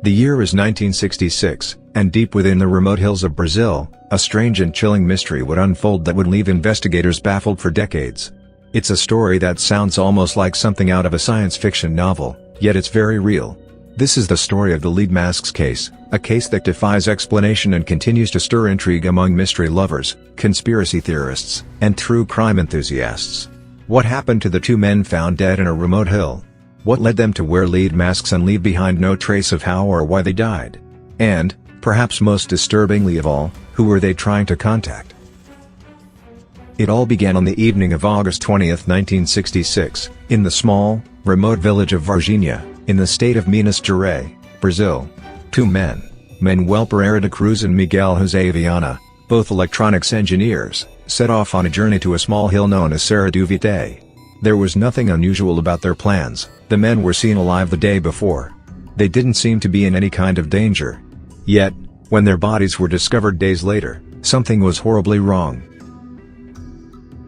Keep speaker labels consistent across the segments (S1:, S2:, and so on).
S1: The year is 1966, and deep within the remote hills of Brazil, a strange and chilling mystery would unfold that would leave investigators baffled for decades. It's a story that sounds almost like something out of a science fiction novel, yet it's very real. This is the story of the lead masks case, a case that defies explanation and continues to stir intrigue among mystery lovers, conspiracy theorists, and true crime enthusiasts. What happened to the two men found dead in a remote hill? What led them to wear lead masks and leave behind no trace of how or why they died? And, perhaps most disturbingly of all, who were they trying to contact? It all began on the evening of August 20, 1966, in the small, remote village of Varginha, in the state of Minas Gerais, Brazil. Two men, Manuel Pereira de Cruz and Miguel José Viana, both electronics engineers, set off on a journey to a small hill known as Serra do Vite. There was nothing unusual about their plans. The men were seen alive the day before. They didn't seem to be in any kind of danger. Yet, when their bodies were discovered days later, something was horribly wrong.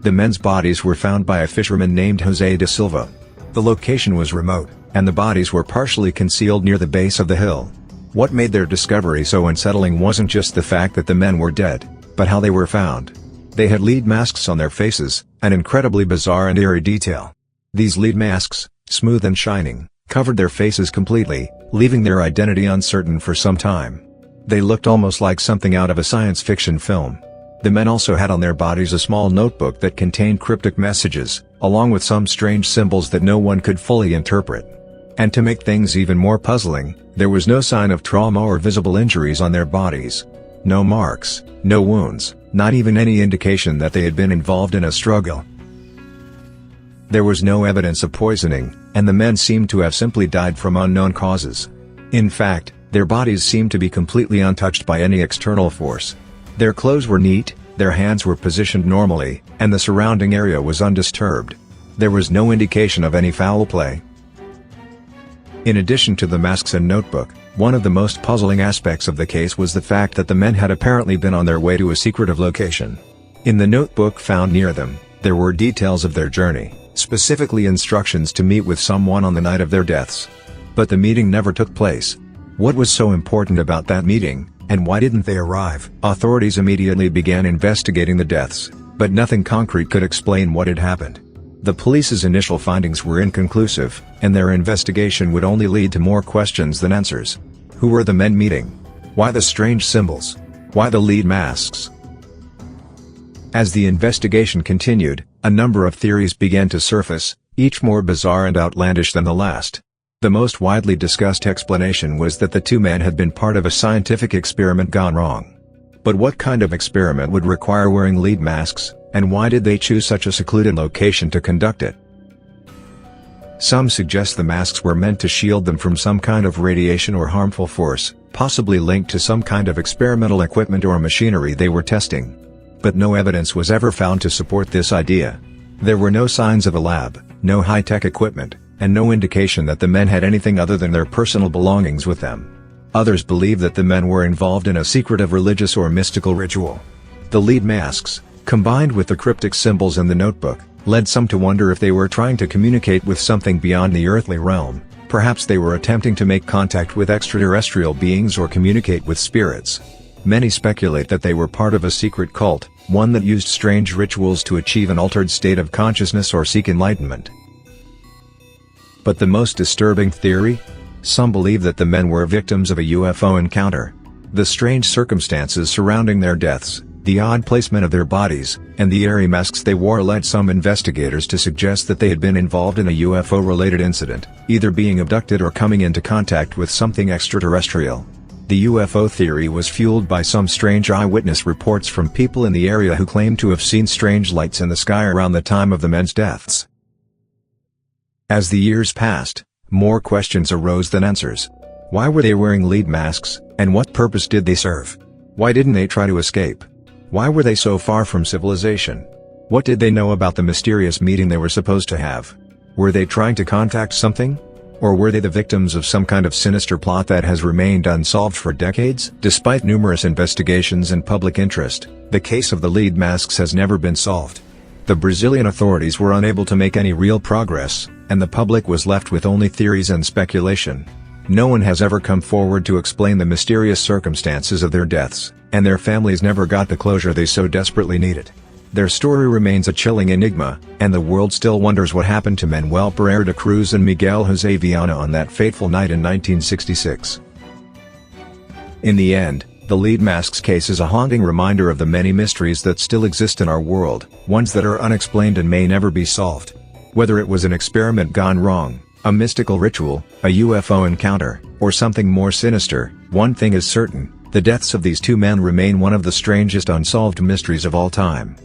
S1: The men's bodies were found by a fisherman named José da Silva. The location was remote, and the bodies were partially concealed near the base of the hill. What made their discovery so unsettling wasn't just the fact that the men were dead, but how they were found. They had lead masks on their faces, an incredibly bizarre and eerie detail. These lead masks, smooth and shining, covered their faces completely, leaving their identity uncertain for some time. They looked almost like something out of a science fiction film. The men also had on their bodies a small notebook that contained cryptic messages, along with some strange symbols that no one could fully interpret. And to make things even more puzzling, there was no sign of trauma or visible injuries on their bodies. No marks, no wounds, not even any indication that they had been involved in a struggle. There was no evidence of poisoning, and the men seemed to have simply died from unknown causes. In fact, their bodies seemed to be completely untouched by any external force. Their clothes were neat, their hands were positioned normally, and the surrounding area was undisturbed. There was no indication of any foul play. In addition to the masks and notebook, one of the most puzzling aspects of the case was the fact that the men had apparently been on their way to a secretive location. In the notebook found near them, there were details of their journey, specifically instructions to meet with someone on the night of their deaths. But the meeting never took place. What was so important about that meeting, and why didn't they arrive? Authorities immediately began investigating the deaths, but nothing concrete could explain what had happened. The police's initial findings were inconclusive, and their investigation would only lead to more questions than answers. Who were the men meeting? Why the strange symbols? Why the lead masks? As the investigation continued, a number of theories began to surface, each more bizarre and outlandish than the last. The most widely discussed explanation was that the two men had been part of a scientific experiment gone wrong. But what kind of experiment would require wearing lead masks, and why did they choose such a secluded location to conduct it? Some suggest the masks were meant to shield them from some kind of radiation or harmful force, possibly linked to some kind of experimental equipment or machinery they were testing. But no evidence was ever found to support this idea. There were no signs of a lab, no high-tech equipment, and no indication that the men had anything other than their personal belongings with them. Others believe that the men were involved in a secretive religious or mystical ritual. The lead masks, combined with the cryptic symbols in the notebook, led some to wonder if they were trying to communicate with something beyond the earthly realm. Perhaps they were attempting to make contact with extraterrestrial beings or communicate with spirits. Many speculate that they were part of a secret cult, one that used strange rituals to achieve an altered state of consciousness or seek enlightenment. But the most disturbing theory? Some believe that the men were victims of a UFO encounter. The strange circumstances surrounding their deaths, the odd placement of their bodies, and the eerie masks they wore led some investigators to suggest that they had been involved in a UFO-related incident, either being abducted or coming into contact with something extraterrestrial. The UFO theory was fueled by some strange eyewitness reports from people in the area who claimed to have seen strange lights in the sky around the time of the men's deaths. As the years passed, more questions arose than answers. Why were they wearing lead masks, and what purpose did they serve? Why didn't they try to escape? Why were they so far from civilization? What did they know about the mysterious meeting they were supposed to have? Were they trying to contact something? Or were they the victims of some kind of sinister plot that has remained unsolved for decades? Despite numerous investigations and public interest, the case of the lead masks has never been solved. The Brazilian authorities were unable to make any real progress, and the public was left with only theories and speculation. No one has ever come forward to explain the mysterious circumstances of their deaths, and their families never got the closure they so desperately needed. Their story remains a chilling enigma, and the world still wonders what happened to Manuel Pereira da Cruz and Miguel José Viana on that fateful night in 1966. In the end, the lead mask's case is a haunting reminder of the many mysteries that still exist in our world, ones that are unexplained and may never be solved. Whether it was an experiment gone wrong, a mystical ritual, a UFO encounter, or something more sinister, one thing is certain: the deaths of these two men remain one of the strangest unsolved mysteries of all time.